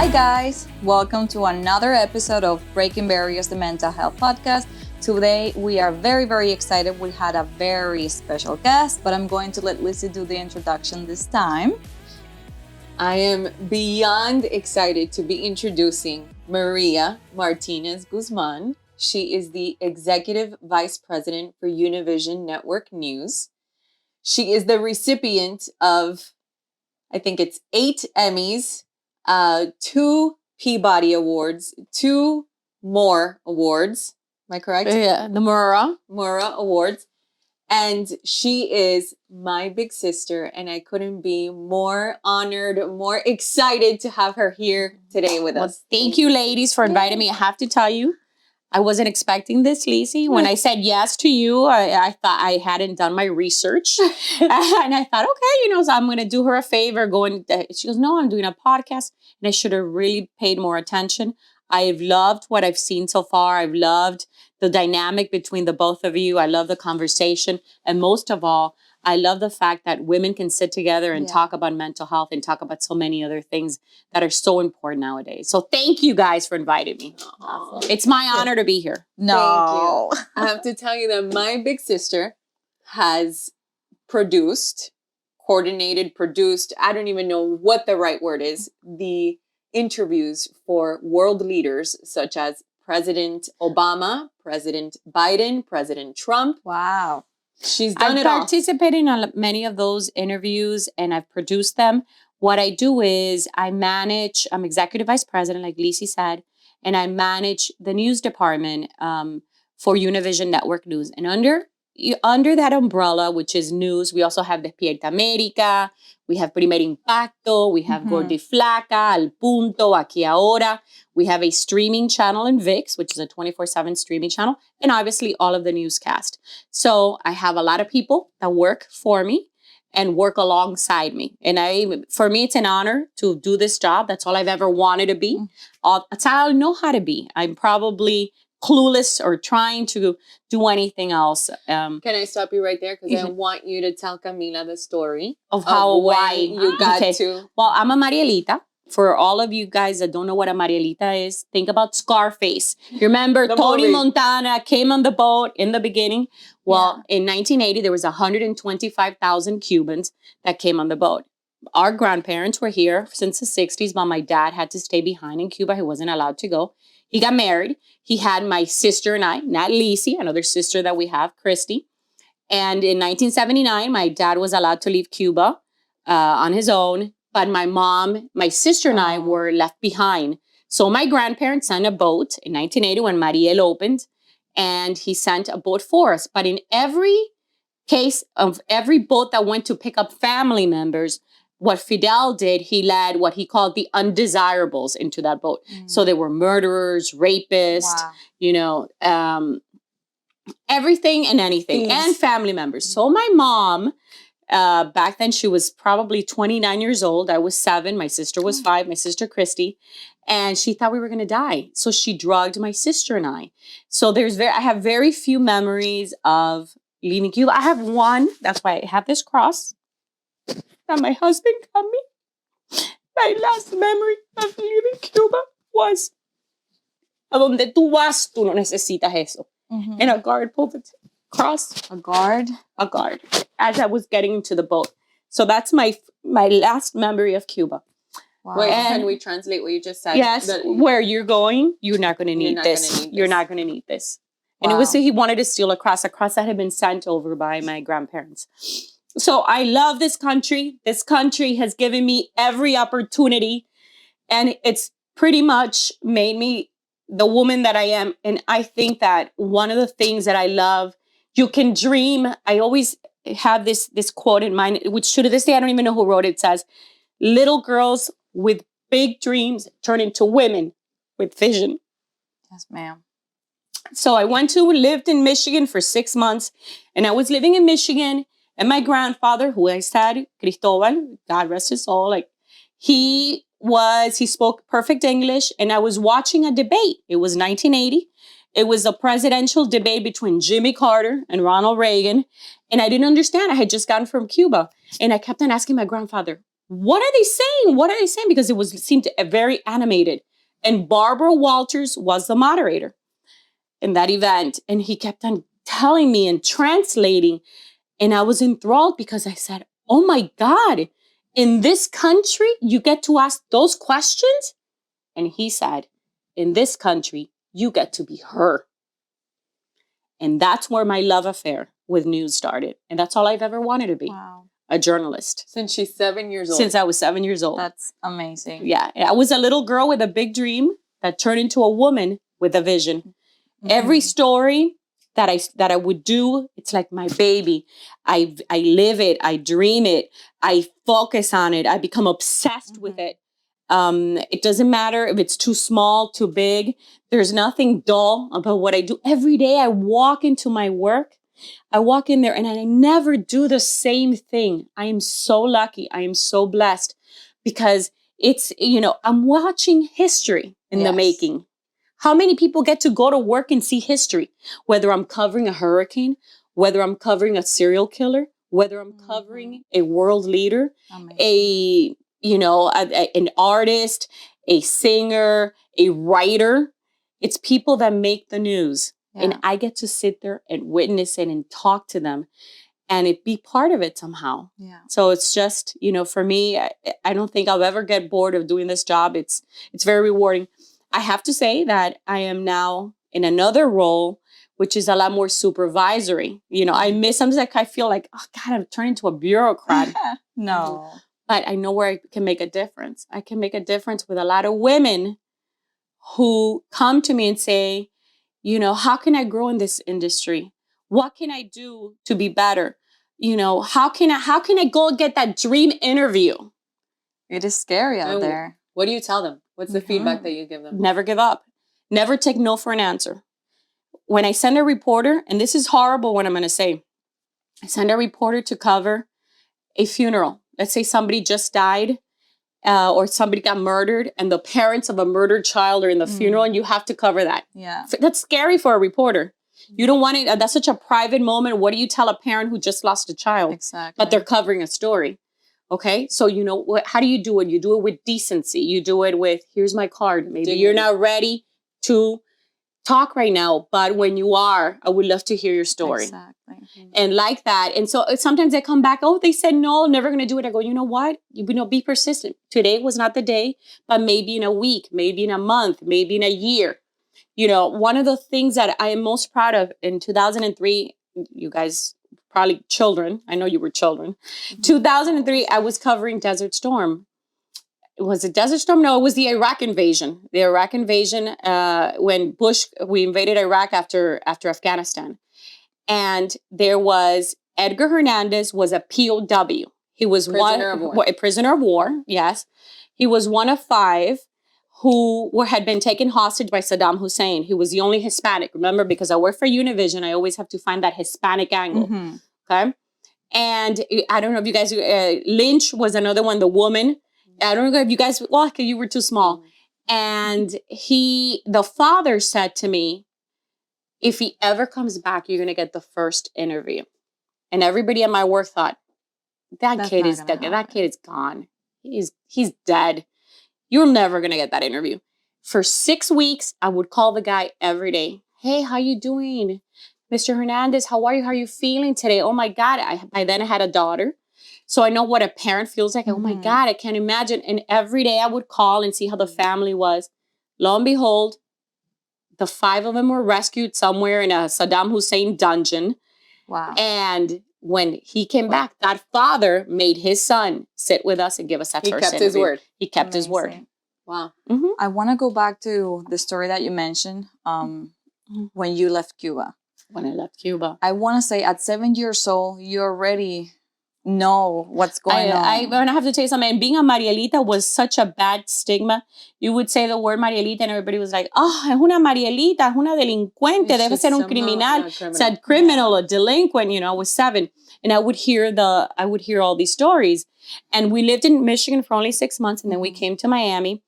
Hi guys, welcome to another episode of Breaking Barriers, the Mental Health Podcast. Today we are very excited. We had a very special guest, but I'm going to let Lizzie do the introduction this time. I am beyond excited to be introducing Maria Martinez Guzman. She is the Executive Vice President for Univision Network News. She is the recipient of, I think it's 8 Emmys, 2 Peabody Awards, 2 more awards. Am I correct? Yeah, the Mura Awards. And she is my big sister, and I couldn't be more honored, more excited to have her here today with us. Thank you, ladies, for inviting me. I have to tell you, I wasn't expecting this, Lizzie. When I said yes to you, I thought I hadn't done my research. And I thought, okay, so I'm going to do her a favor. She goes, no, I'm doing a podcast. And I should have really paid more attention. I've loved what I've seen so far. I've loved the dynamic between the both of you. I love the conversation. And most of all, I love the fact that women can sit together and talk about mental health and talk about so many other things that are so important nowadays. So thank you guys for inviting me. Awesome. It's my honor to be here. No. Thank you. I have to tell you that my big sister has coordinated, I don't even know what the right word is, the interviews for world leaders such as President Obama, President Biden, President Trump. Wow. She's done it all. I've participated in many of those interviews and I've produced them. What I do is I'm executive vice president, like Lizzie said, and I manage the news department for Univision Network News. And under that umbrella, which is news, we also have Despierta América, we have Primer Impacto, we have Gordi Flaca, Al Punto, Aquí Ahora. We have a streaming channel in VIX, which is a 24/7 streaming channel, and obviously all of the newscast. So I have a lot of people that work for me and work alongside me. And for me, it's an honor to do this job. That's all I've ever wanted to be. That's all I know how to be. I'm probably clueless or trying to do anything else. Can I stop you right there? Because I want you to tell Camila the story of why you got to. Well, I'm a Marielita. For all of you guys that don't know what a Marielita is, think about Scarface. You remember Tony Montana came on the boat in the beginning? Well, in 1980, there was 125,000 Cubans that came on the boat. Our grandparents were here since the 60s, but my dad had to stay behind in Cuba. He wasn't allowed to go. He got married. He had my sister and I, not Lizzie, another sister that we have, Christy. And in 1979, my dad was allowed to leave Cuba on his own. But my mom, my sister and I were left behind. So my grandparents sent a boat in 1980 when Mariel opened. And he sent a boat for us. But in every case of every boat that went to pick up family members, what Fidel did, he led what he called the undesirables into that boat. So they were murderers, rapists, everything and anything, and family members. So my mom, back then she was probably 29 years old. I was 7. My sister was 5, my sister Christy. And she thought we were going to die. So she drugged my sister and I. So I have very few memories of leaving Cuba. I have one. That's why I have this cross that my husband got me. My last memory of leaving Cuba was, a donde tú vas, tú no necesitas eso. And a guard pulled the cross. A guard? A guard. As I was getting into the boat. So that's my last memory of Cuba. Wow. Wait, can we translate what you just said? Yes, where you're going, you're not going to need this. You're not going to need this. Wow. And he wanted to steal a cross that had been sent over by my grandparents. So I love this country. This country has given me every opportunity. And it's pretty much made me the woman that I am. And I think that one of the things that I love, you can dream. I always have this quote in mind, which to this day, I don't even know who wrote it. It says, little girls with big dreams turn into women with vision. Yes, ma'am. So I lived in Michigan for 6 months. And I was living in Michigan. And my grandfather, who I said, Cristobal, God rest his soul, he spoke perfect English. And I was watching a debate. It was 1980. It was a presidential debate between Jimmy Carter and Ronald Reagan. And I didn't understand. I had just gotten from Cuba. And I kept on asking my grandfather, what are they saying? What are they saying? Because it seemed very animated. And Barbara Walters was the moderator in that event. And he kept on telling me and translating. And I was enthralled because I said, oh my God, in this country, you get to ask those questions? And he said, in this country, you get to be her. And that's where my love affair with news started. And that's all I've ever wanted to be. Wow. A journalist. Since she's 7 years old. Since I was 7 years old. That's amazing. Yeah. I was a little girl with a big dream that turned into a woman with a vision. Mm-hmm. Every story that I would do, it's like my baby. I live it. I dream it. I focus on it. I become obsessed with it. It doesn't matter if it's too small, too big. There's nothing dull about what I do. Every day I walk into my work. I walk in there and I never do the same thing. I am so lucky. I am so blessed because it's, I'm watching history in the making. How many people get to go to work and see history? Whether I'm covering a hurricane, whether I'm covering a serial killer, whether I'm covering a world leader, an artist, a singer, a writer. It's people that make the news. Yeah. And I get to sit there and witness it and talk to them and it be part of it somehow. Yeah. So it's just, for me, I don't think I'll ever get bored of doing this job. It's very rewarding. I have to say that I am now in another role, which is a lot more supervisory. Sometimes I feel like, oh God, I'm turning into a bureaucrat. No. But I know where I can make a difference. I can make a difference with a lot of women who come to me and say, how can I grow in this industry? What can I do to be better? How can I go get that dream interview? It is scary out there. What do you tell them? What's the feedback that you give them? Never give up. Never take no for an answer. When I send a reporter, and this is horrible what I'm going to say, I send a reporter to cover a funeral. Let's say somebody just died or somebody got murdered and the parents of a murdered child are in the funeral and you have to cover that. Yeah. That's scary for a reporter. You don't want it. That's such a private moment. What do you tell a parent who just lost a child? Exactly. But they're covering a story. Okay. So, how do you do it? You do it with decency. You do it with, here's my card. Maybe you're not ready to talk right now, but when you are, I would love to hear your story. Exactly. And like that. And so sometimes I come back, they said no, never going to do it. I go, you know what? Be persistent. Today was not the day, but maybe in a week, maybe in a month, maybe in a year. One of the things that I am most proud of in 2003, you guys probably children. I know you were children. 2003, I was covering Desert Storm. Was it Desert Storm? No, it was the Iraq invasion. The Iraq invasion when we invaded Iraq after Afghanistan. And there was Edgar Hernandez was a POW. He was a prisoner of war. Yes. He was one of 5 who had been taken hostage by Saddam Hussein. He was the only Hispanic. Remember, because I work for Univision, I always have to find that Hispanic angle. Mm-hmm. Okay. And I don't know if you guys, Lynch was another one, the woman. I don't know if you guys, you were too small. And the father said to me, if he ever comes back, you're going to get the first interview. And everybody at my work thought, that kid is gone. He's dead. You're never going to get that interview. For 6 weeks, I would call the guy every day. Hey, how you doing? Mr. Hernandez, how are you? How are you feeling today? Oh my God. By then I had a daughter. So I know what a parent feels like. Oh my God, I can't imagine. And every day I would call and see how the family was. Lo and behold, the 5 of them were rescued somewhere in a Saddam Hussein dungeon. Wow. And when he came back, that father made his son sit with us and give us that first interview. He kept his word. He kept his word. Wow. Mm-hmm. I want to go back to the story that you mentioned when you left Cuba. When I left Cuba. I want to say at 7 years old, you already know what's going on. I'm going to have to tell you something. And being a Marielita was such a bad stigma. You would say the word Marielita and everybody was like, es una Marielita, es una delincuente, debe ser un criminal. Said criminal, a delinquent, I was 7. And I would hear all these stories. And we lived in Michigan for only 6 months. And then we came to Miami.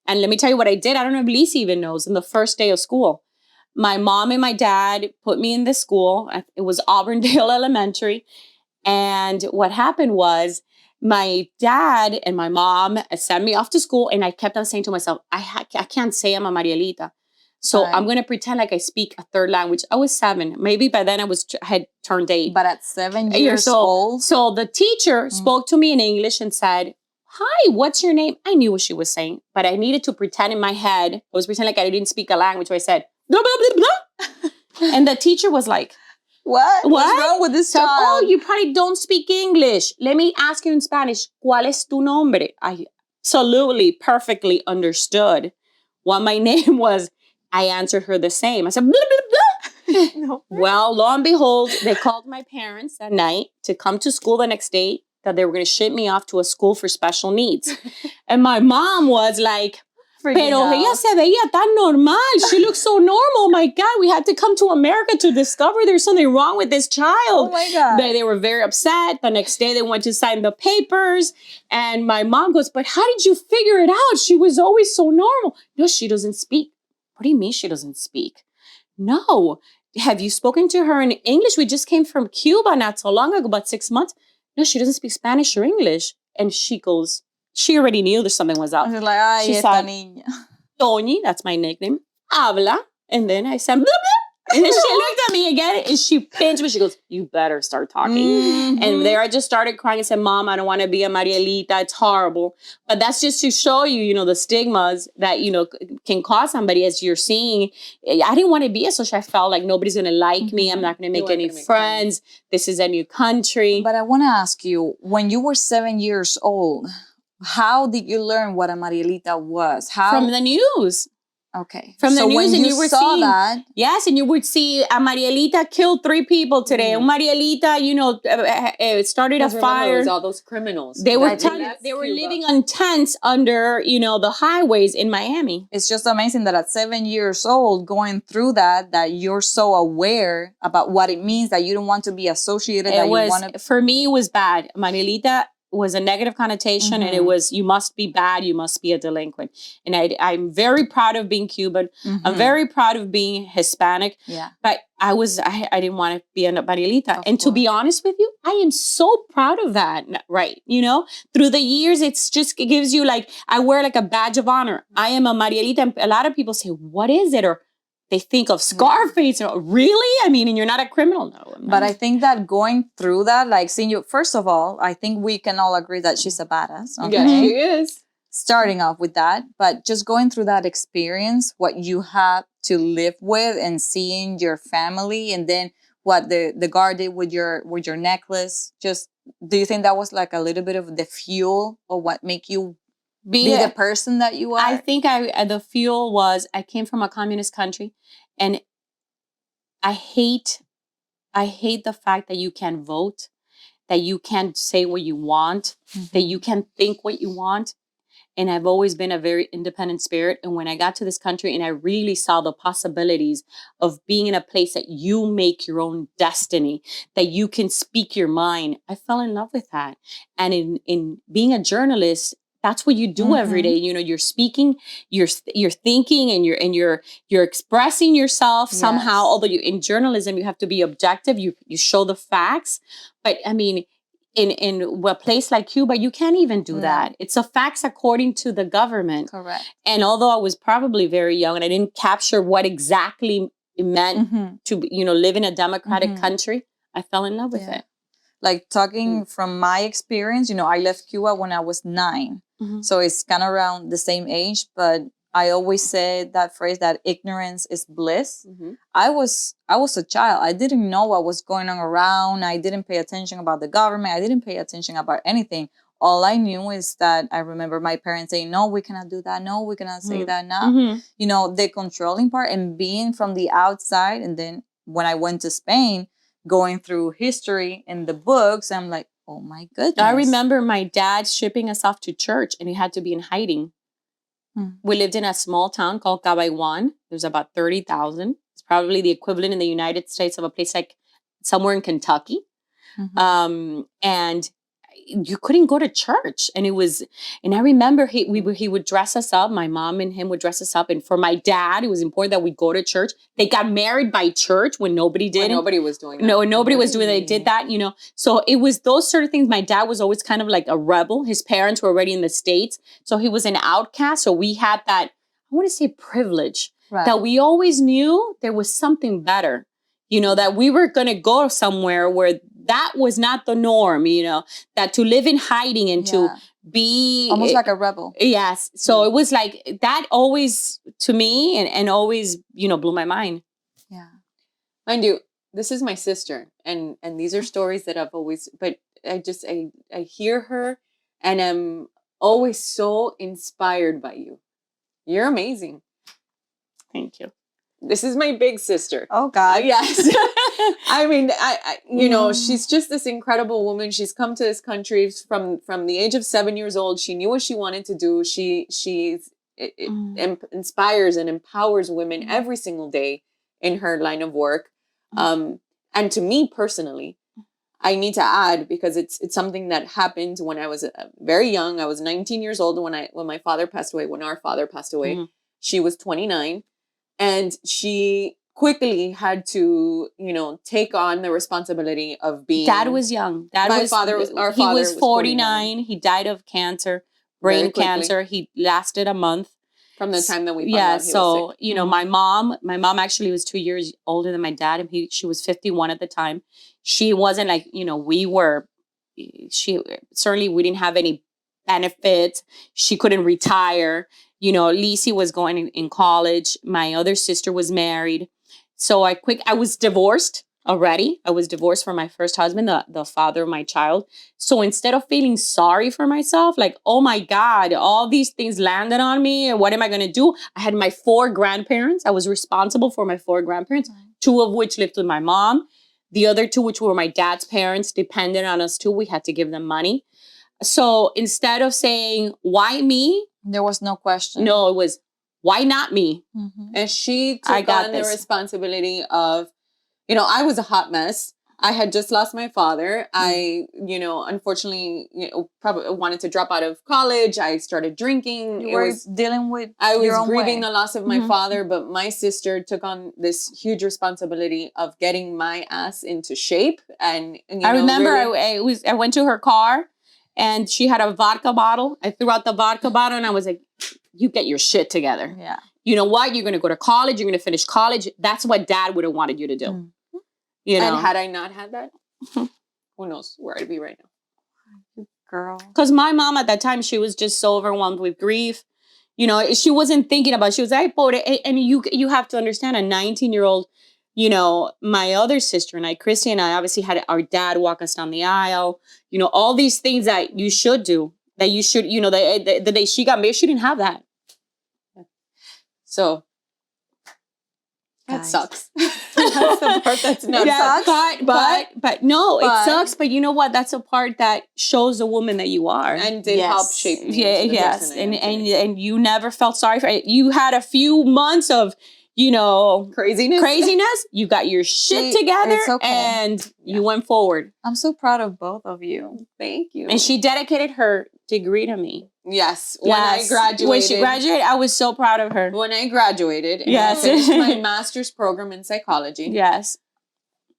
And let me tell you what I did. I don't know if Lisa even knows. In the first day of school, my mom and my dad put me in this school. It was Auburndale Elementary. And what happened was my dad and my mom sent me off to school, and I kept on saying to myself, I can't say I'm a Marielita. So I'm going to pretend like I speak a third language. I was 7. Maybe by then I had turned 8. But at 7 years old? So the teacher spoke to me in English and said, hi, what's your name? I knew what she was saying, but I needed to pretend in my head. I was pretending like I didn't speak a language. So I said, blah, blah, blah, blah. And the teacher was like, What's wrong with this child? Oh, you probably don't speak English. Let me ask you in Spanish, ¿cuál es tu nombre? I absolutely perfectly understood what my name was. I answered her the same. I said, blah, blah, blah. No. Well, lo and behold, they called my parents that night to come to school the next day, that they were going to ship me off to a school for special needs. And my mom was like, pero ella se veía tan normal. She looks so normal. My God, we had to come to America to discover there's something wrong with this child. Oh my God. They were very upset. The next day they went to sign the papers. And my mom goes, but how did you figure it out? She was always so normal. No, she doesn't speak. What do you mean she doesn't speak? No. Have you spoken to her in English? We just came from Cuba not so long ago, about 6 months. No, she doesn't speak Spanish or English. And she goes, she already knew that something was up. I was like, ay, she esta said, niña. Toñi, that's my nickname, habla. And then I said, blah, blah. And then she looked at me again and she pinched me. She goes, you better start talking. Mm-hmm. And there I just started crying and said, Mom, I don't want to be a Marielita. It's horrible. But that's just to show you, you know, the stigmas that, you know, can cause somebody as you're seeing. I didn't want to be a social. I felt like nobody's going to like me. I'm not going to make any friends. This is a new country. But I want to ask you, when you were 7 years old, how did you learn what a Marielita was? How? From the news. Okay. From the news, and you were saw seeing that. Yes, and you would see a Marielita killed 3 people today. Mm. Marielita, you know, started a fire. It was all those criminals. They were living on tents under, you know, the highways in Miami. It's just amazing that at 7 years old, going through that you're so aware about what it means, that you don't want to be associated. For me, it was bad. Marielita was a negative connotation, mm-hmm. and it was, you must be bad, you must be a delinquent. And I'm very proud of being Cuban. Mm-hmm. I'm very proud of being Hispanic. Yeah. But I didn't want to be a Marielita. And to be honest with you, I am so proud of that, right? You know, through the years, it gives you like, I wear like a badge of honor. I am a Marielita. And a lot of people say, what is it? Or they think of Scarface. Yeah. Really? I mean, and you're not a criminal. No. But I think that going through that, like seeing you, first of all, I think we can all agree that she's a badass. Okay? Yeah, she is. Starting off with that, but just going through that experience, what you had to live with and seeing your family, and then what the guard did with your necklace. Just, do you think that was like a little bit of the fuel or what make you be the person that you are? I think the fuel was, I came from a communist country, and I hate the fact that you can't vote, that you can't say what you want, mm-hmm. that you can't think what you want. And I've always been a very independent spirit. And when I got to this country and I really saw the possibilities of being in a place that you make your own destiny, that you can speak your mind, I fell in love with that. And in being a journalist, that's what you do mm-hmm. every day. You know, you're speaking, you're thinking, and you're expressing yourself somehow. Although in journalism, you have to be objective. You show the facts. But I mean, in a place like Cuba, you can't even do that. It's a facts according to the government. Correct. And although I was probably very young and I didn't capture what exactly it meant mm-hmm. to, you know, live in a democratic mm-hmm. country, I fell in love with it. Like talking from my experience, you know, I left Cuba when I was 9. Mm-hmm. So it's kind of around the same age, but I always said that phrase that ignorance is bliss. Mm-hmm. I was a child. I didn't know what was going on around. I didn't pay attention about the government. I didn't pay attention about anything. All I knew is that I remember my parents saying, no, we cannot do that. No, we cannot say that now. Mm-hmm. You know, the controlling part and being from the outside. And then when I went to Spain, going through history and the books, I'm like, oh my goodness. I remember my dad shipping us off to church and he had to be in hiding. We lived in a small town called Cabaiwan. There's about 30,000. It's probably the equivalent in the United States of a place like somewhere in Kentucky. Mm-hmm. And you couldn't go to church. And I remember he would dress us up. My mom and him would dress us up. And for my dad, it was important that we go to church. They got married by church when nobody did. When nobody was doing that. No, nobody was doing that. They did that, So it was those sort of things. My dad was always kind of like a rebel. His parents were already in the States. So he was an outcast. So we had that, I want to say privilege, that we always knew there was something better, that we were going to go somewhere where that was not the norm, that to live in hiding and to be almost like a rebel. Yes. So it was like that always to me and always, blew my mind. Yeah. Mind you, this is my sister and these are stories that I've always, but I hear her and I'm always so inspired by you. You're amazing. Thank you. This is my big sister. Oh God. Yes. I mean, she's just this incredible woman. She's come to this country from the age of 7 years old. She knew what she wanted to do. She inspires and empowers women every single day in her line of work. And to me personally, I need to add, because it's something that happened when I was very young. I was 19 years old when my father passed away, when our father passed away. Mm-hmm. She was 29. And she quickly had to, take on the responsibility of being. Dad was young. Our father was 49. He died of cancer, brain cancer. He lasted a month. From the time that we found out he was sick. My mom actually was 2 years older than my dad. And she was 51 at the time. She wasn't like, we didn't have any benefits. She couldn't retire. Lisi was going in college. My other sister was married. So I was divorced already. I was divorced from my first husband, the father of my child. So instead of feeling sorry for myself, like, oh my God, all these things landed on me. And what am I going to do? I had my 4 grandparents. I was responsible for my 4 grandparents, 2 of which lived with my mom. The other 2, which were my dad's parents, depended on us too. We had to give them money. So instead of saying, why me? There was no question. No, it was, why not me? Mm-hmm. And she took on the responsibility of, I was a hot mess. I had just lost my father. I, unfortunately, probably wanted to drop out of college. I started drinking. I was grieving the loss of my father, but my sister took on this huge responsibility of getting my ass into shape. And I remember I went to her car. And she had a vodka bottle. I threw out the vodka bottle and I was like, you get your shit together. Yeah. You know what? You're going to go to college. You're going to finish college. That's what Dad would have wanted you to do. Mm-hmm. And had I not had that, who knows where I'd be right now. Girl. Because my mom at that time, she was just so overwhelmed with grief. She wasn't thinking about it. She was like, and you have to understand, a 19-year-old, my other sister and I, Christy and I, obviously had our dad walk us down the aisle. All these things that you should do, that you should, the day she got married, she didn't have that. So that sucks. That's the part that's not sucks. But no, it sucks. But you know what? That's a part that shows the woman that you are. And did help shape me. Yes. And you never felt sorry for it. You had a few months of, craziness. You got your shit together and you went forward. I'm so proud of both of you. Thank you. And she dedicated her degree to me. Yes. When I graduated. When she graduated, I was so proud of her. When I graduated and I finished my master's program in psychology. Yes.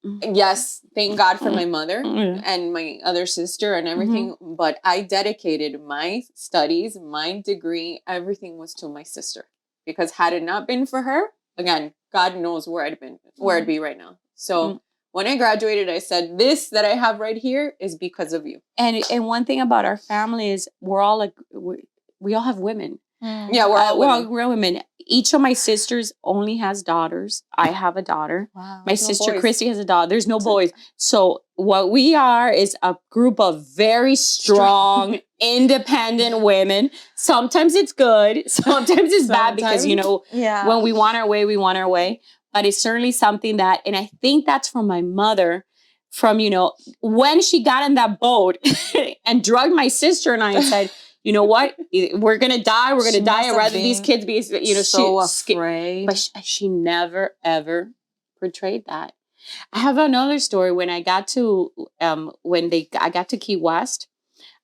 Yes. Thank God for my mother and my other sister and everything. Mm-hmm. But I dedicated my studies, my degree, everything was to my sister. Because had it not been for her, again, God knows where I'd be right now. So when I graduated, I said, this that I have right here is because of you. And one thing about our family is we all have women. Yeah, we're all women. Each of my sisters only has daughters. I have a daughter. Wow. My sister Christy has a daughter. There's no boys. So what we are is a group of very strong, independent women. Sometimes it's good. Sometimes it's bad because, when we want our way, we want our way. But it's certainly something that, and I think that's from my mother, from, when she got in that boat and drugged my sister and I and said, you know what? We're going to die. We're going to die. I'd rather these kids be, so afraid. But she never, ever portrayed that. I have another story when I got to, I got to Key West.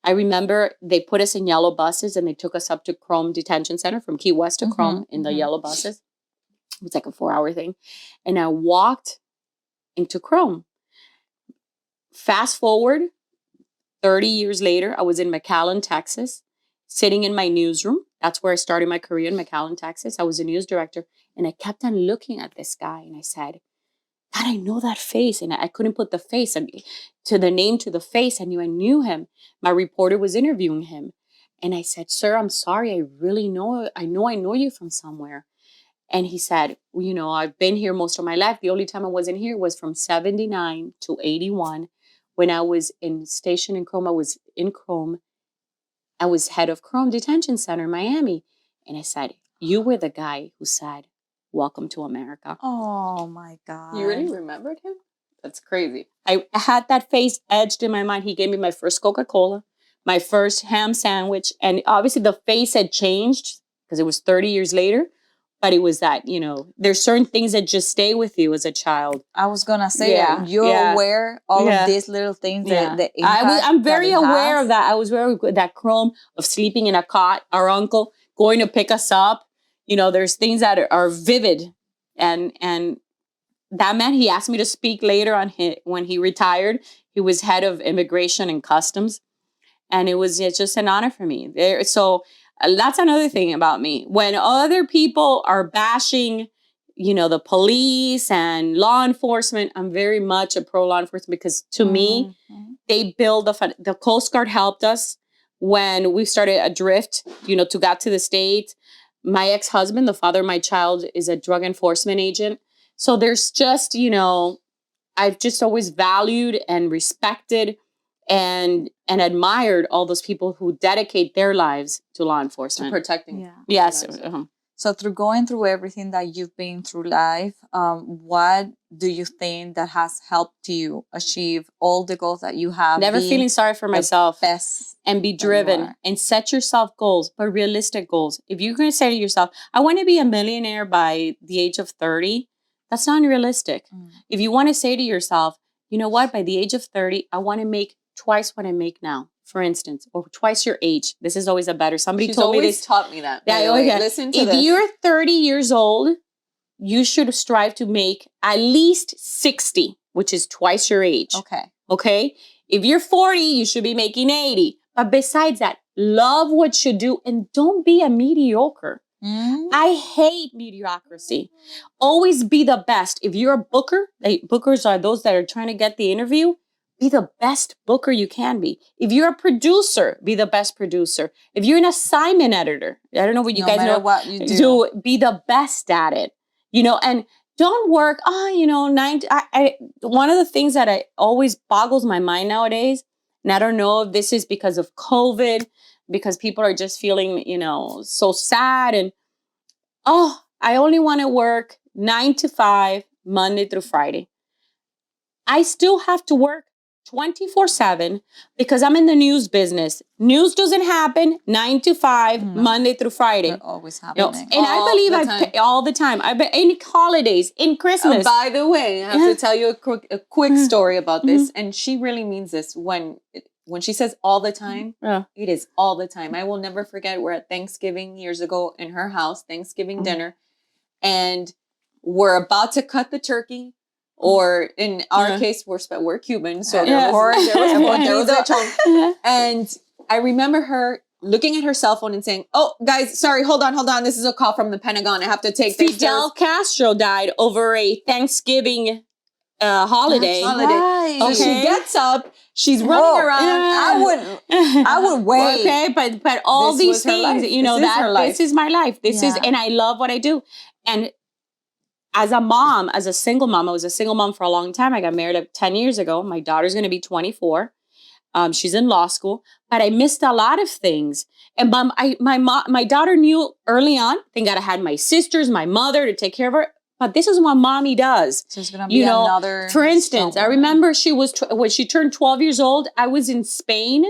I remember they put us in yellow buses and they took us up to Chrome Detention Center from Key West to Chrome in the yellow buses. It was like a 4-hour thing. And I walked into Chrome. Fast forward, 30 years later, I was in McAllen, Texas, sitting in my newsroom. That's where I started my career, in McAllen, Texas. I was a news director. And I kept on looking at this guy. And I said, God, I know that face. And I couldn't put the face to the name to the face. I knew him. My reporter was interviewing him. And I said, sir, I'm sorry. I know you from somewhere. And he said, well, you know, I've been here most of my life. The only time I wasn't here was from 79 to 81. When I was stationed in Chrome, I was in Chrome. I was head of Chrome Detention Center in Miami. And I said, you were the guy who said, welcome to America. Oh my God. You really remembered him? That's crazy. I had that face etched in my mind. He gave me my first Coca-Cola, my first ham sandwich. And obviously the face had changed because it was 30 years later. But it was that, you know, there's certain things that just stay with you as a child. I was going to say that. You're aware all of these little things that I'm very aware of that. I was very aware of that Chrome, of sleeping in a cot, our uncle going to pick us up. You know, there's things that are vivid. And that man, he asked me to speak later on when he retired. He was head of immigration and customs. And it's just an honor for me. So that's another thing about me. When other people are bashing, you know, the police and law enforcement, I'm very much a pro law enforcement because to me, they build the Coast Guard helped us when we started adrift, you know, to got to the States. My ex-husband, the father of my child, is a drug enforcement agent. So there's just, you know, I've just always valued and respected and admired all those people who dedicate their lives to law enforcement. To protecting. Yeah. Yes. So through going through everything that you've been through life, what do you think that has helped you achieve all the goals that you have? Never feeling sorry for myself. Best and be driven and set yourself goals, but realistic goals. If you're going to say to yourself, I want to be a millionaire by the age of 30, that's not unrealistic. If you want to say to yourself, you know what, by the age of 30, I want to make twice what I make now, for instance, or twice your age. This is always a better. She's told me this. Taught me that. Yeah, listen to this. If you're 30 years old, you should strive to make at least 60, which is twice your age. Okay. If you're 40, you should be making 80. But besides that, love what you do and don't be a mediocre. I hate mediocrity. Always be the best. If you're a booker, bookers are those that are trying to get the interview. Be the best booker you can be. If you're a producer, be the best producer. If you're an assignment editor, I don't know what you guys know. What you do, be the best at it. You know, and don't work. One of the things that always boggles my mind nowadays, and I don't know if this is because of COVID, because people are just feeling, you know, so sad. And I only want to work 9 to 5, Monday through Friday. I still have to work 24/7 because I'm in the news business. News doesn't happen 9 to 5, Monday through Friday. They're always happening. And I believe all the time. I've been in holidays, in Christmas. By the way, I have to tell you a quick story about this. And she really means this when she says all the time, it is all the time. I will never forget, we're at Thanksgiving years ago in her house, Thanksgiving dinner, and we're about to cut the turkey. Or in our case, we're Cuban, so there was lechon. And I remember her looking at her cell phone and saying, "Oh, guys, sorry, hold on. This is a call from the Pentagon. I have to take this." Fidel Castro died over a Thanksgiving holiday. Right. So she gets up, she's running around. I would wait. Okay, but all these things, you know, this is my life. This is, and I love what I do. And as a single mom, I was a single mom for a long time. I got married 10 years ago. My daughter's going to be 24. She's in law school, but I missed a lot of things. And my daughter knew early on. Thank God I had my sisters, my mother to take care of her. But this is what mommy does. So it's going to be another. For instance, I remember when she turned 12 years old, I was in Spain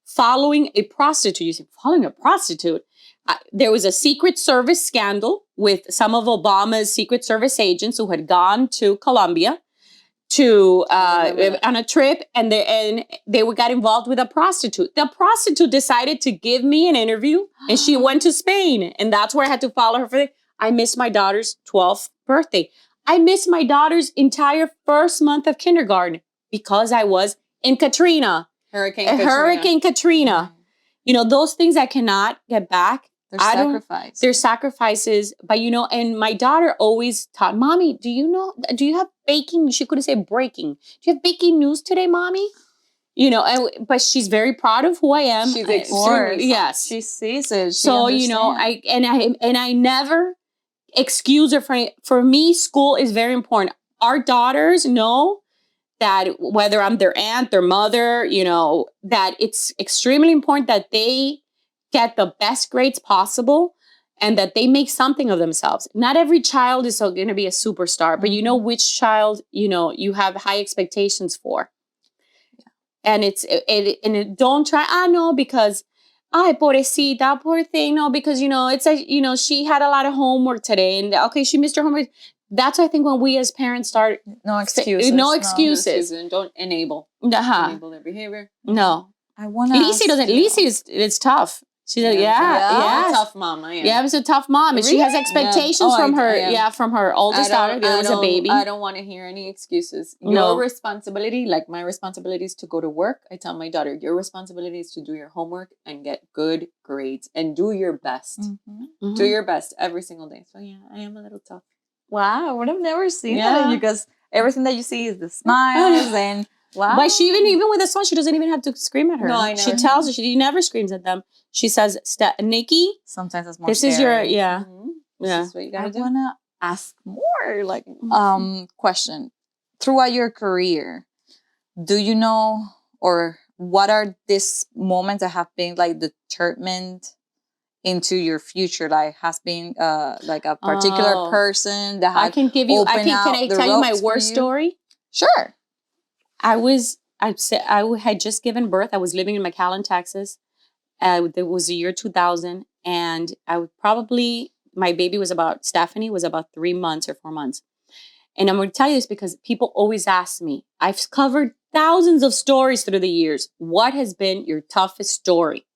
following a prostitute. There was a Secret Service scandal with some of Obama's Secret Service agents who had gone to Colombia to on a trip, and they got involved with a prostitute. The prostitute decided to give me an interview, and she went to Spain, and that's where I had to follow her I missed my daughter's 12th birthday. I missed my daughter's entire first month of kindergarten because I was in Katrina. Hurricane Katrina. You know, those things I cannot get back. They're sacrifices. But, you know, and my daughter always taught, Mommy, do you have baking? She couldn't say breaking. Do you have baking news today, Mommy? You know, but she's very proud of who I am. She's extremely, yes. She sees it. So, you know, I never excuse her for me. School is very important. Our daughters know that whether I'm their aunt, their mother, you know, that it's extremely important that they get the best grades possible and that they make something of themselves. Not every child is going to be a superstar, but you know which child, you know, you have high expectations for. And don't try, no, because, ay, pobrecita, poor thing, no, because, you know, she had a lot of homework today and okay, she missed her homework. That's, I think, when we as parents start. No excuses. No excuses. And don't enable. Enable their behavior. No. I want to. Lisi it's tough. She's a tough mom. Yeah, it's a tough mom, and she has expectations from her. From her oldest daughter. There was a baby. I don't want to hear any excuses. Your responsibility, like my responsibility, is to go to work. I tell my daughter, your responsibility is to do your homework and get good grades and do your best. Mm-hmm. Do your best every single day. So yeah, I am a little tough. Wow, I would have never seen that because everything that you see is the smiles and. Wow. But she even with a son, she doesn't even have to scream at her. No, I know. She tells her, she never screams at them. She says, Nikki. Sometimes it's more This scary. is your, This is what you gotta do. I want to ask more, question. Throughout your career, do you know, or what are these moments that have been like determined into your future? Like has been like a particular person that has can I tell you my worst story? Sure. I had just given birth. I was living in McAllen, Texas. It was the year 2000. And my baby Stephanie was about 3 months or 4 months. And I'm going to tell you this because people always ask me, I've covered thousands of stories through the years. What has been your toughest story?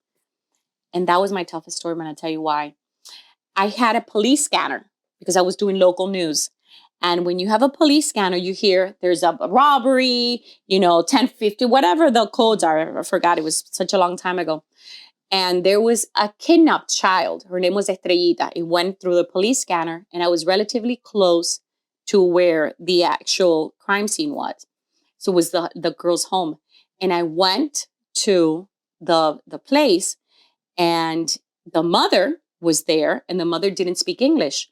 And that was my toughest story. I'm going to tell you why. I had a police scanner because I was doing local news. And when you have a police scanner, you hear there's a robbery, 1050, whatever the codes are. I forgot. It was such a long time ago. And there was a kidnapped child. Her name was Estrellita. It went through the police scanner, and I was relatively close to where the actual crime scene was. So it was the girl's home. And I went to the place, and the mother was there, and the mother didn't speak English.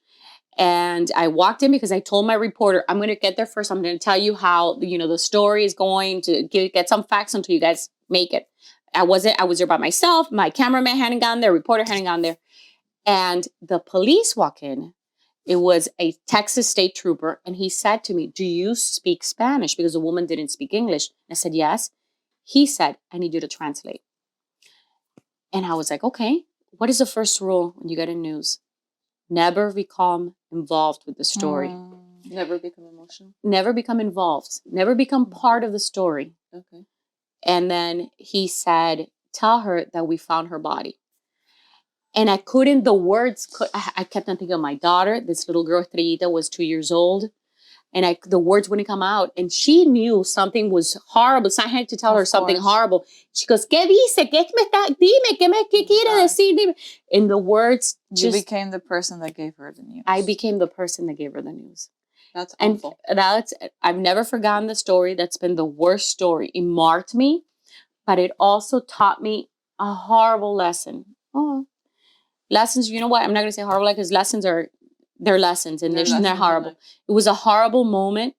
And I walked in because I told my reporter, I'm going to get there first. I'm going to tell you how, the story is going to get some facts until you guys make it. I was there by myself. My cameraman hadn't gone there. Reporter hadn't gone there. And the police walk in. It was a Texas state trooper. And he said to me, do you speak Spanish? Because the woman didn't speak English. I said, yes. He said, I need you to translate. And I was like, okay, what is the first rule when you get in news? Never become involved with the story. Never become emotional. Never become involved. Never become part of the story. Okay. And then he said, tell her that we found her body. And I kept on thinking of my daughter. This little girl, Estrellita, was 2 years old. And the words wouldn't come out. And she knew something was horrible. So I had to tell her something horrible. She goes, ¿Qué dice? ¿Qué me está? Dime, ¿qué quiere decir? Dime. And the words You became the person that gave her the news. I became the person that gave her the news. That's awful. And I've never forgotten the story. That's been the worst story. It marked me, but it also taught me a horrible lesson. Lessons, you know what? I'm not going to say horrible because lessons they're lessons and they're horrible. It was a horrible moment.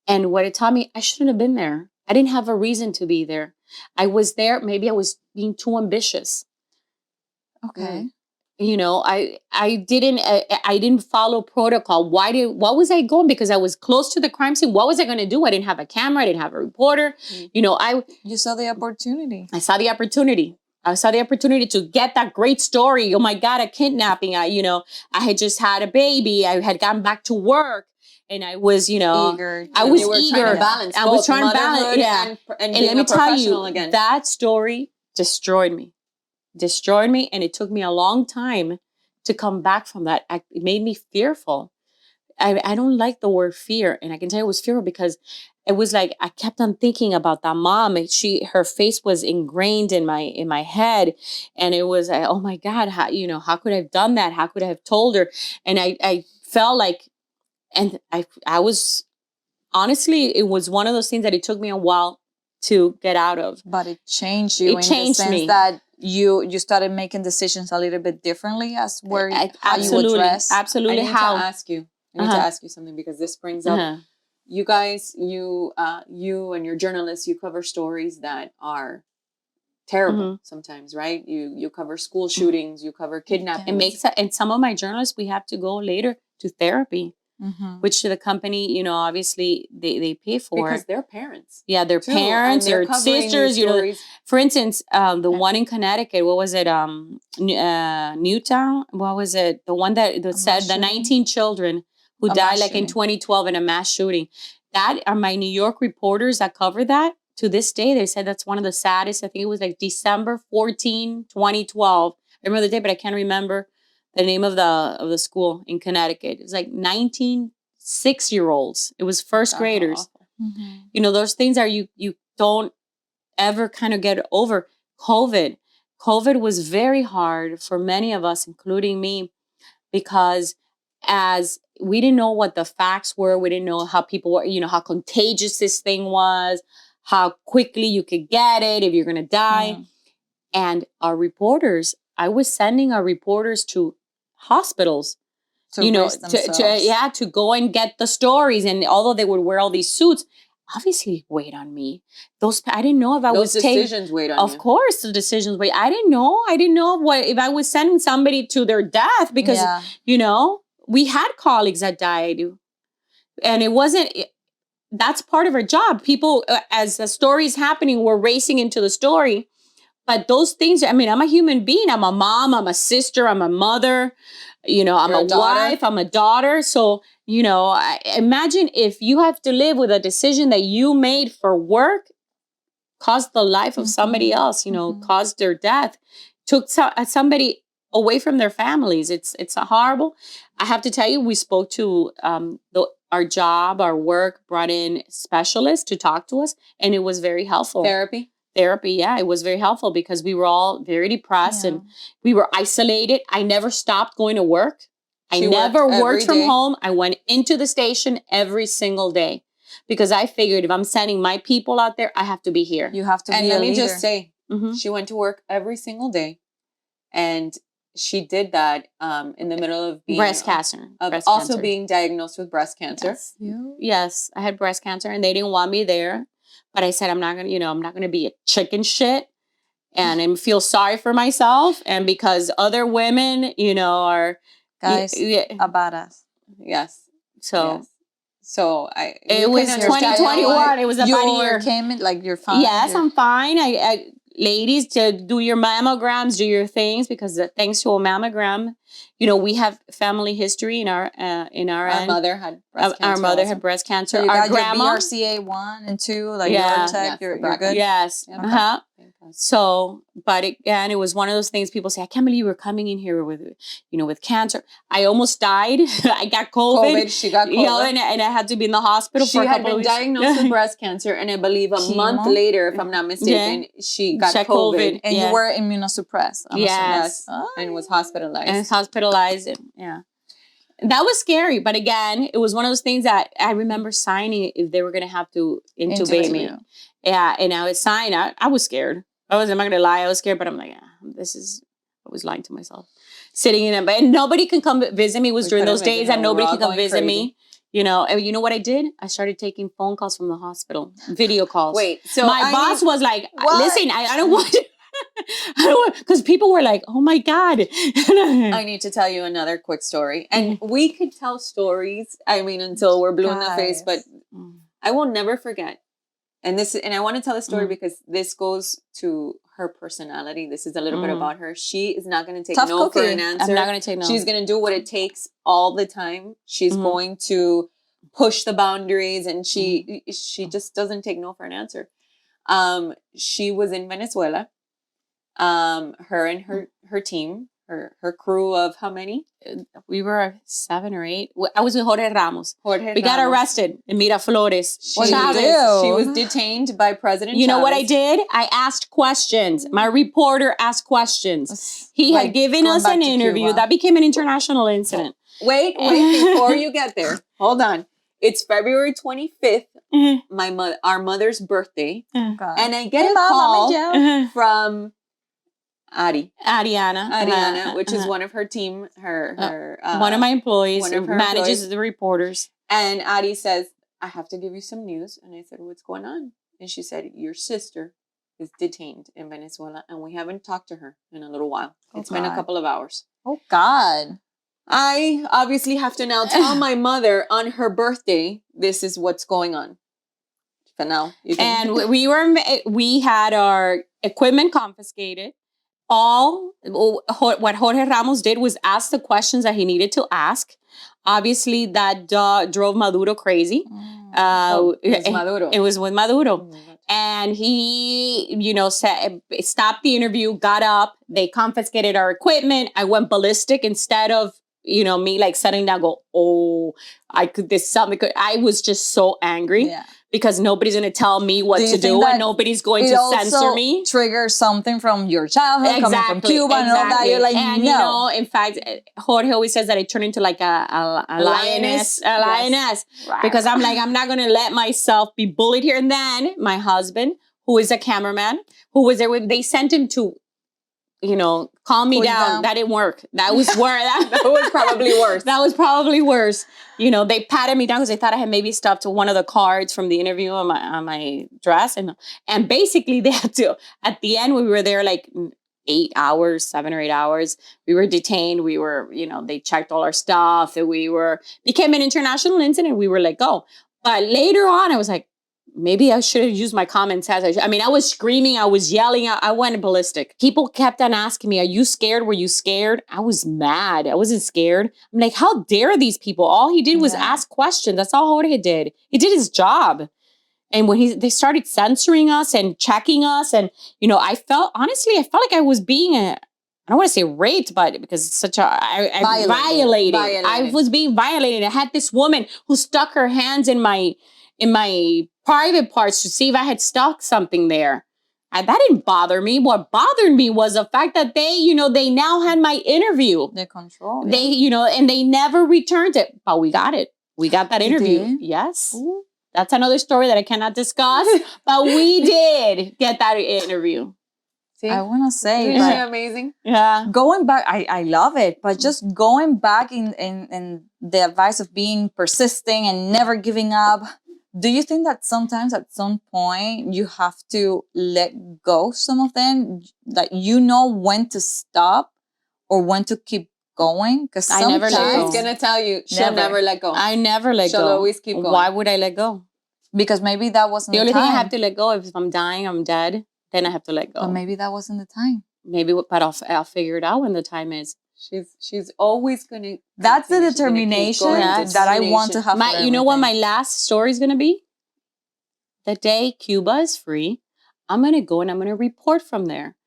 And what it taught me, I shouldn't have been there. I didn't have a reason to be there. I was there. Maybe I was being too ambitious. Okay. I didn't follow protocol. What was I going? Because I was close to the crime scene. What was I going to do? I didn't have a camera. I didn't have a reporter. You saw the opportunity. I saw the opportunity. I saw the opportunity to get that great story. Oh my God, a kidnapping. I had just had a baby. I had gotten back to work. and I was, Eager. I was You were eager. trying to balance I was both trying to balance, motherhood yeah. and And being let me a tell professional you, again. that story destroyed me. And it took me a long time to come back from that. It made me fearful. I don't like the word fear. And I can tell you it was fearful because it was like I kept on thinking about that mom. And her face was ingrained in my head. And it was like, oh my God, how could I have done that? How could I have told her? And I felt like, and I was, honestly, it was one of those things that it took me a while to get out of. But it changed you It in changed the sense me. that you started making decisions a little bit differently as how you Absolutely. address. Absolutely. I need to ask you something because this brings up you guys, you and your journalists, you cover stories that are terrible sometimes, right? You cover school shootings, you cover kidnappings. And some of my journalists, we have to go later to therapy, which the company, obviously they pay for because they're parents. Yeah, their parents, their sisters. For instance, the one in Connecticut, what was it? Newtown. What was it? The one that said the 19 children who died like in 2012 in a mass shooting. That are my New York reporters that cover that. To this day, they said that's one of the saddest. I think it was like December 14, 2012. I remember the day, but I can't remember the name of the school in Connecticut. It was like 19 6-year-olds. It was first graders. Those things are you don't ever kind of get over. COVID was very hard for many of us, including me, because as we didn't know what the facts were, we didn't know how people were, how contagious this thing was, how quickly you could get it if you're going to die. And our reporters, I was sending our reporters to hospitals to go and get the stories. And although they would wear all these suits, obviously weighed on me. I didn't know if I was taking... Those decisions weighed on you. Of course, the decisions weighed. I didn't know if I was sending somebody to their death because, we had colleagues that died. And it wasn't... That's part of our job. People, as the story is happening, we're racing into the story. But those things, I'm a human being. I'm a mom, I'm a sister, I'm a mother, I'm a wife, I'm a daughter. So, imagine if you have to live with a decision that you made for work, caused the life of somebody else, caused their death, took somebody away from their families. It's a horrible. I have to tell you, we spoke to our job, our work, brought in specialists to talk to us, and it was very helpful. Therapy, yeah, it was very helpful because we were all very depressed and we were isolated. I never stopped going to work. I never worked from home. I went into the station every single day because I figured if I'm sending my people out there, I have to be here. You have to be a leader. And let me just say, she went to work every single day, and she did that in the middle of being breast cancer, being diagnosed with breast cancer. Yes, I had breast cancer, and they didn't want me there. But I said, I'm not going to be a chicken shit and feel sorry for myself. And because other women, are... Guys, a badass. Yes. So it was 2021. It was about a year. You're fine. Yes, I'm fine. Ladies, to do your mammograms, do your things, because thanks to a mammogram, we have family history in our end. Our mother had breast cancer. Our mother had breast cancer. So you our got grandma, your BRCA 1 and 2, your tech, you're good? Yes. Okay. So, but again, it was one of those things people say, I can't believe you were coming in here with cancer. I almost died. I got COVID. She got COVID. And I had to be in the hospital for a couple of weeks. She had been diagnosed with breast cancer, and I believe a month later, if I'm not mistaken, she got COVID. And you were immunosuppressed. Yes. And was hospitalized. That was scary. But again, it was one of those things that I remember signing if they were going to have to intubate me. Yeah. And I was signing. I was scared. I'm not going to lie. I was scared, but I'm like, I was lying to myself. Sitting in it, but nobody can come visit me. It was during those days that nobody can come visit me. And you know what I did? I started taking phone calls from the hospital, video calls. Wait, so my boss was like, listen, I don't want to. I don't want, because people were like, oh my God. I need to tell you another quick story. And we could tell stories, until we're blue in the face, but I will never forget. And I want to tell the story because this goes to her personality. This is a little bit about her. She is not going to take no for an answer. I'm not going to take no. She's going to do what it takes all the time. She's going to push the boundaries, and she just doesn't take no for an answer. She was in Venezuela. Her and her team, her crew of how many? We were 7 or 8. I was with Jorge Ramos. We got Ramos. arrested in Miraflores. She was detained by President You know Chavez. what I did? I asked questions. My reporter asked questions. He had given us an interview. Cuba. That became an international incident. Wait, before you get there. Hold on. It's February 25th, our mother's birthday. And I get a call from Ariana, which is one of her team, one of my employees, one of her manages employees. the reporters. And Ari says, I have to give you some news. And I said, what's going on? And she said, your sister is detained in Venezuela, and we haven't talked to her in a little while. It's been a couple of hours. Oh, God. I obviously have to now tell my mother on her birthday, this is what's going on. But now, we had our equipment confiscated. What Jorge Ramos did was ask the questions that he needed to ask. Obviously, that drove Maduro crazy. It was Maduro. It was with Maduro. And he, stopped the interview, got up. They confiscated our equipment. I went ballistic instead of, me like sitting down, I was just so angry because nobody's going to tell me what to do, and nobody's going to censor me. Trigger something from your childhood, coming from Cuba and all that. You're like, and no. In fact, Jorge always says that I turned into like a lioness, because I'm like, I'm not going to let myself be bullied here. And then my husband, who is a cameraman, who was there they sent him to, calm me down. That didn't work. That was worse. That was probably worse. That was probably worse. They patted me down because they thought I had maybe stuffed one of the cards from the interview on my dress. And basically they had to, at the end, we were there like 8 hours, 7 or 8 hours. We were detained. We were, they checked all our stuff. Became an international incident. We were let go. But later on, I was like, maybe I should have used my common sense. I was screaming. I was yelling. I went ballistic. People kept on asking me, are you scared? Were you scared? I was mad. I wasn't scared. I'm like, how dare these people? All he did was ask questions. That's all Jorge did. He did his job. And when they started censoring us and checking us, and, I felt like I was being I don't want to say raped, but because it's such violated. I was being violated. I had this woman who stuck her hands in my private parts to see if I had stuck something there. And that didn't bother me. What bothered me was the fact that they now had my interview. The control. Yeah. And they never returned it. But we got it. We got that interview. Did? Yes. Ooh. That's another story that I cannot discuss. But we did get that interview. See? I want to say, isn't she amazing? Yeah. Going back, I love it, but just going back in the advice of being persisting and never giving up. Do you think that sometimes at some point you have to let go some of them, that when to stop or when to keep going? Because I never let go. She's going to tell you, she'll never let go. I never let go. She'll always keep going. Why would I let go? Because maybe that wasn't the time. The only thing I have to let go if I'm dying, I'm dead, then I have to let go. But maybe that wasn't the time. Maybe, but I'll figure it out when the time is. She's always going to. That's the determination that I want to have. You know what my last story is going to be? The day Cuba is free, I'm going to go and I'm going to report from there.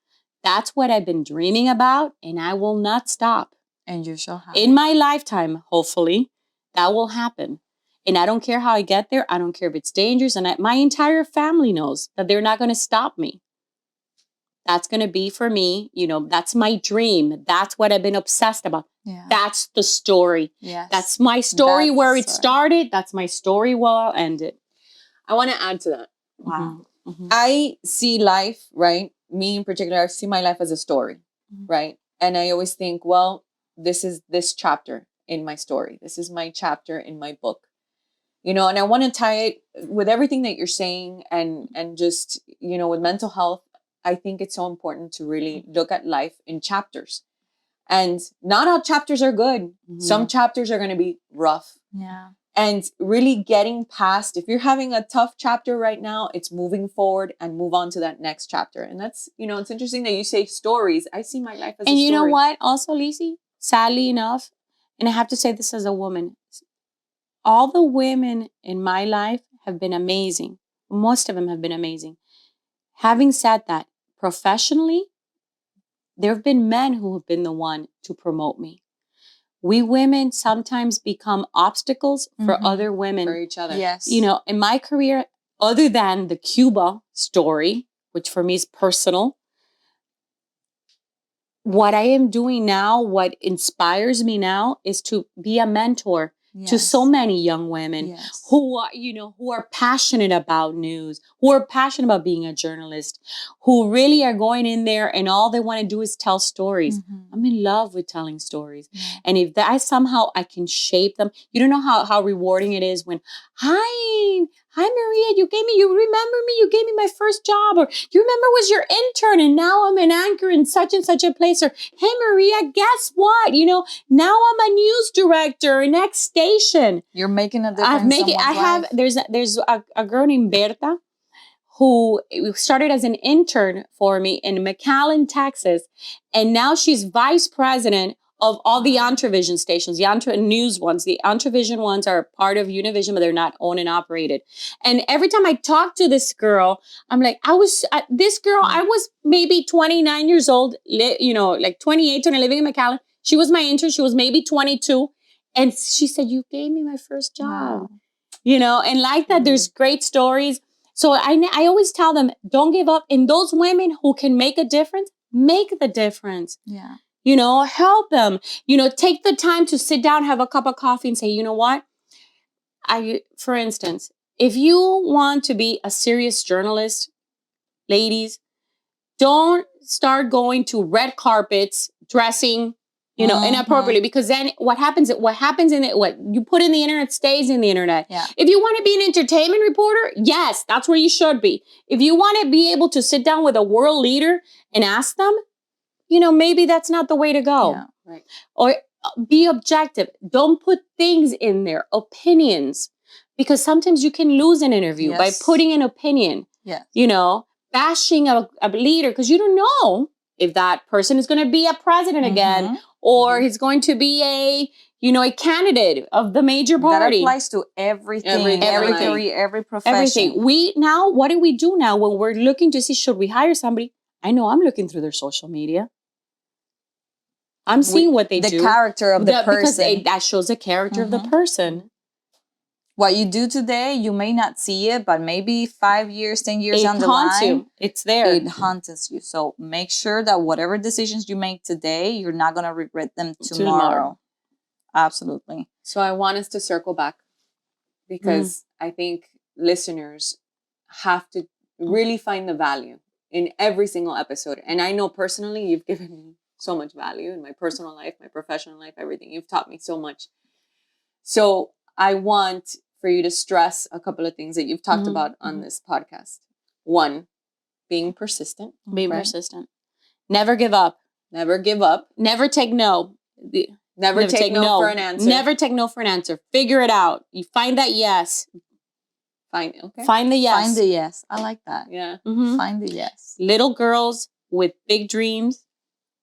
That's what I've been dreaming about, and I will not stop. And you shall have. In my lifetime, hopefully, that will happen. And I don't care how I get there. I don't care if it's dangerous. And my entire family knows that they're not going to stop me. That's going to be for me, that's my dream. That's what I've been obsessed about. Yeah. That's the story. Yes. That's my story where it started. That's my story where I'll end it. I want to add to that. Wow. Mm-hmm. I see life, right? Me in particular, I see my life as a story, right? And I always think, well, this is this chapter in my story. This is my chapter in my book. And I want to tie it with everything that you're saying and just, with mental health. I think it's so important to really look at life in chapters. And not all chapters are good. Mm-hmm. Some chapters are going to be rough. Yeah. And really getting past, if you're having a tough chapter right now, it's moving forward and move on to that next chapter. And that's, it's interesting that you say stories. I see my life as a story. And you know what? Also, Lizzie, sadly enough, and I have to say this as a woman, all the women in my life have been amazing. Most of them have been amazing. Having said that, professionally, there have been men who have been the one to promote me. We women sometimes become obstacles for other women. For each other. Yes. You know, in my career, other than the Cuba story, which for me is personal, what I am doing now, what inspires me now is to be a mentor to so many young women who are, you know, who are passionate about news, who are passionate about being a journalist, who really are going in there and all they want to do is tell stories. I'm in love with telling stories. And if that somehow I can shape them, you don't know how rewarding it is when, hi Maria, you remember me, you gave me my first job, or you remember I was your intern and now I'm an anchor in such and such a place, or hey Maria, guess what? You know, now I'm a news director in X station. You're making a difference. There's a girl named Berta who started as an intern for me in McAllen, Texas, and now she's vice president of all the Univision stations, the news ones. The Univision ones are part of Univision, but they're not owned and operated. And every time I talk to this girl, I'm like, I was maybe 29 years old, you know, like 28 when I living in McAllen. She was my intern. She was maybe 22. And she said, you gave me my first job. Wow. You know, and like that, there's great stories. So I always tell them, don't give up. And those women who can make a difference, make the difference. Yeah. You know, help them. You know, take the time to sit down, have a cup of coffee and say, you know what? For instance, if you want to be a serious journalist, ladies, don't start going to red carpets, dressing, you know, inappropriately, because then what happens in it, what you put in the internet stays in the internet. Yeah. If you want to be an entertainment reporter, yes, that's where you should be. If you want to be able to sit down with a world leader and ask them, you know, maybe that's not the way to go. Yeah. Right. Or be objective. Don't put things in there, opinions, because sometimes you can lose an interview by putting an opinion. Yes. You know, bashing a leader, because you don't know if that person is going to be a president again, or he's going to be a candidate of the major party. That applies to everything, every career, every profession. Everything. What do we do now when we're looking to see, should we hire somebody? I know I'm looking through their social media. I'm seeing what they do. The character of the person. Because that shows the character of the person. What you do today, you may not see it, but maybe 5 years, 10 years down the line, you. It's there. It haunts you. So make sure that whatever decisions you make today, you're not going to regret them tomorrow. Absolutely. So I want us to circle back, because I think listeners have to really find the value in every single episode. And I know personally, you've given me so much value in my personal life, my professional life, everything. You've taught me so much. So I want for you to stress a couple of things that you've talked about on this podcast. One, being persistent. Being persistent. Never give up. Never give up. Never take no. Never take no for an answer. Never take no for an answer. Figure it out. You find that yes. Find the yes. Find the yes. I like that. Yeah. Find the yes. Little girls with big dreams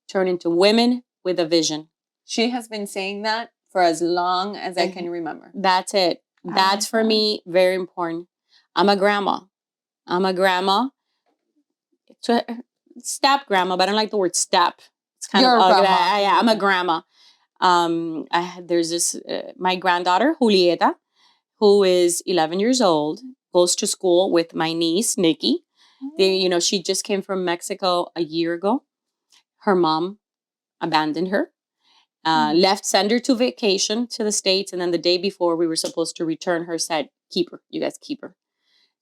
turn into women with a vision. She has been saying that for as long as I can remember. That's it. That's for me very important. I'm a grandma. Step grandma, but I don't like the word step. It's kind of ugly. I'm a grandma. There's this my granddaughter Julieta, who is 11 years old, goes to school with my niece Nikki. She just came from Mexico a year ago. Her mom abandoned her, sent her to vacation to the States. And then the day before we were supposed to return her, said, keep her, you guys keep her.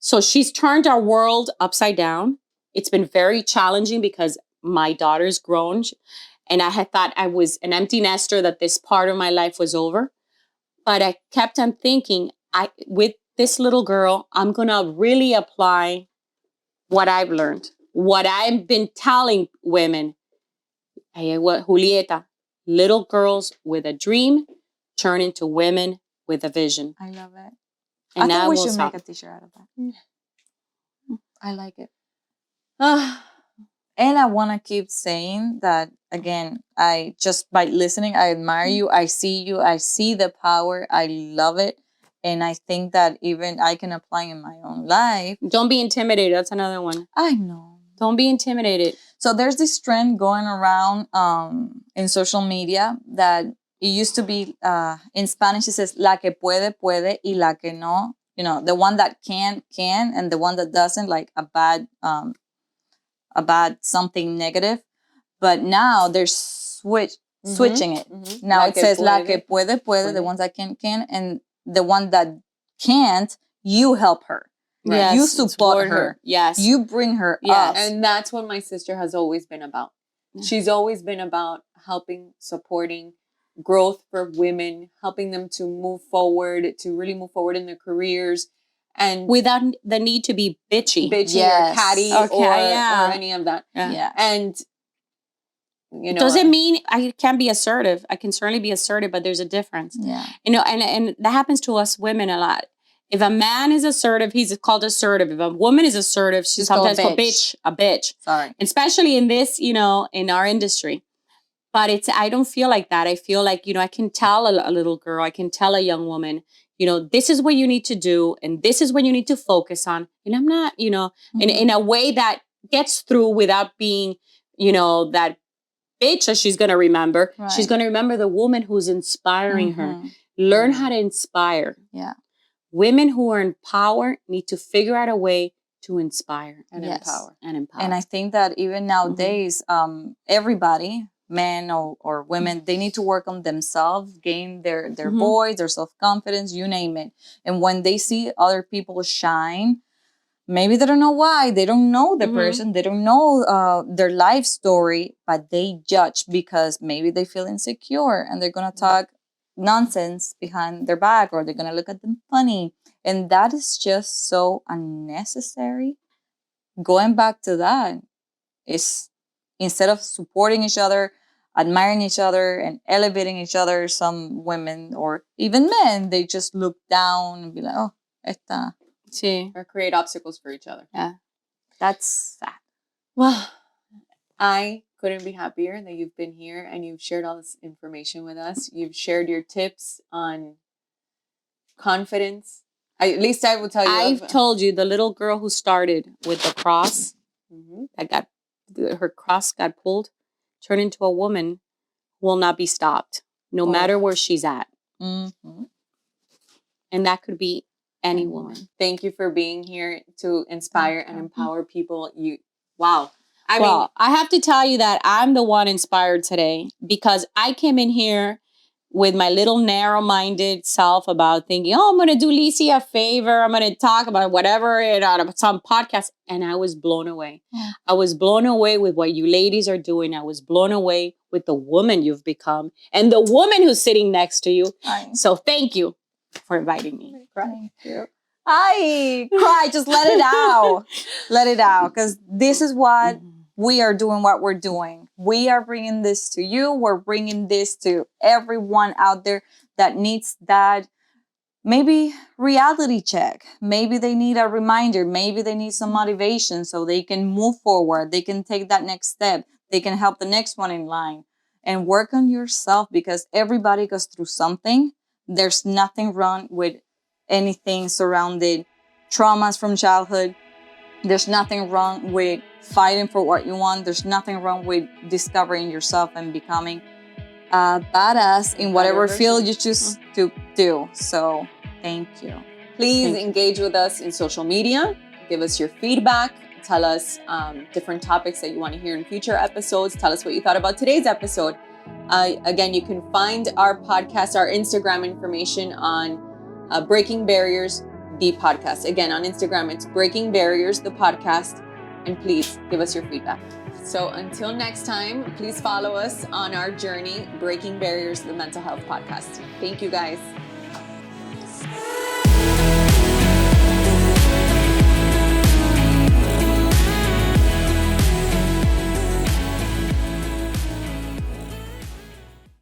So she's turned our world upside down. It's been very challenging because my daughter's grown. And I had thought I was an empty nester, that this part of my life was over. But I kept on thinking, with this little girl, I'm going to really apply what I've learned, what I've been telling women. Julieta, little girls with a dream turn into women with a vision. I love it. And I think we should make a t-shirt out of that. I like it. And I want to keep saying that, again, by listening, I admire you. I see you. I see the power. I love it. And I think that even I can apply in my own life. Don't be intimidated. That's another one. I know. Don't be intimidated. So there's this trend going around in social media that it used to be in Spanish. It says "la que puede puede y la que no." You know, the one that can, and the one that doesn't, like a bad something negative. But now they're switching it. Now it says "la que puede puede," the ones that can, and the one that can't, you help her. Right. Yes, you support her. Yes. You bring her up. And that's what my sister has always been about. She's always been about helping, supporting growth for women, helping them to move forward, to really move forward in their careers. And without the need to be bitchy. Or catty or any of that. Yeah. And, you know. Doesn't mean I can't be assertive. I can certainly be assertive, but there's a difference. Yeah. You know, and that happens to us women a lot. If a man is assertive, he's called assertive. If a woman is assertive, she's sometimes called a bitch. Sorry. Especially in this, you know, in our industry. But I don't feel like that. I feel like, you know, I can tell a little girl, I can tell a young woman, you know, this is what you need to do. And this is what you need to focus on. And I'm not, you know, in a way that gets through without being, you know, that bitch that she's going to remember. Right. She's going to remember the woman who's inspiring her. Learn how to inspire. Yeah. Women who are in power need to figure out a way to inspire and empower. And I think that even nowadays, everybody, men or women, they need to work on themselves, gain their voice, their self-confidence, you name it. And when they see other people shine, maybe they don't know why, they don't know the person, they don't know their life story, but they judge because maybe they feel insecure and they're going to talk nonsense behind their back, or they're going to look at them funny. And that is just so unnecessary. Going back to that is, instead of supporting each other, admiring each other and elevating each other, some women or even men, they just look down and be like, oh, esta. Sí. Or create obstacles for each other. Yeah. That's sad. Well, I couldn't be happier that you've been here and you've shared all this information with us. You've shared your tips on confidence. At least I will tell you. I've told you the little girl who started with the cross, that her cross got pulled, turned into a woman who will not be stopped, no matter where she's at. And that could be any woman. Thank you for being here to inspire and empower people. Wow. I mean, I have to tell you that I'm the one inspired today, because I came in here with my little narrow-minded self about thinking, oh, I'm going to do Lizzie a favor. I'm going to talk about whatever on some podcast. And I was blown away. Yeah. I was blown away with what you ladies are doing. I was blown away with the woman you've become and the woman who's sitting next to you. So thank you for inviting me. Thank you. I cry. Just let it out. Let it out. Because this is what we are doing, what we're doing. We are bringing this to you. We're bringing this to everyone out there that needs that maybe reality check. Maybe they need a reminder. Maybe they need some motivation so they can move forward. They can take that next step. They can help the next one in line. And work on yourself, because everybody goes through something. There's nothing wrong with anything surrounding traumas from childhood. There's nothing wrong with fighting for what you want. There's nothing wrong with discovering yourself and becoming a badass in whatever field you choose to do. So thank you. Please engage with us in social media. Give us your feedback. Tell us different topics that you want to hear in future episodes. Tell us what you thought about today's episode. Again, you can find our podcast, our Instagram information on Breaking Barriers, the podcast. Again, on Instagram, it's Breaking Barriers, the podcast. And please give us your feedback. So until next time, please follow us on our journey, Breaking Barriers, the Mental Health Podcast. Thank you, guys.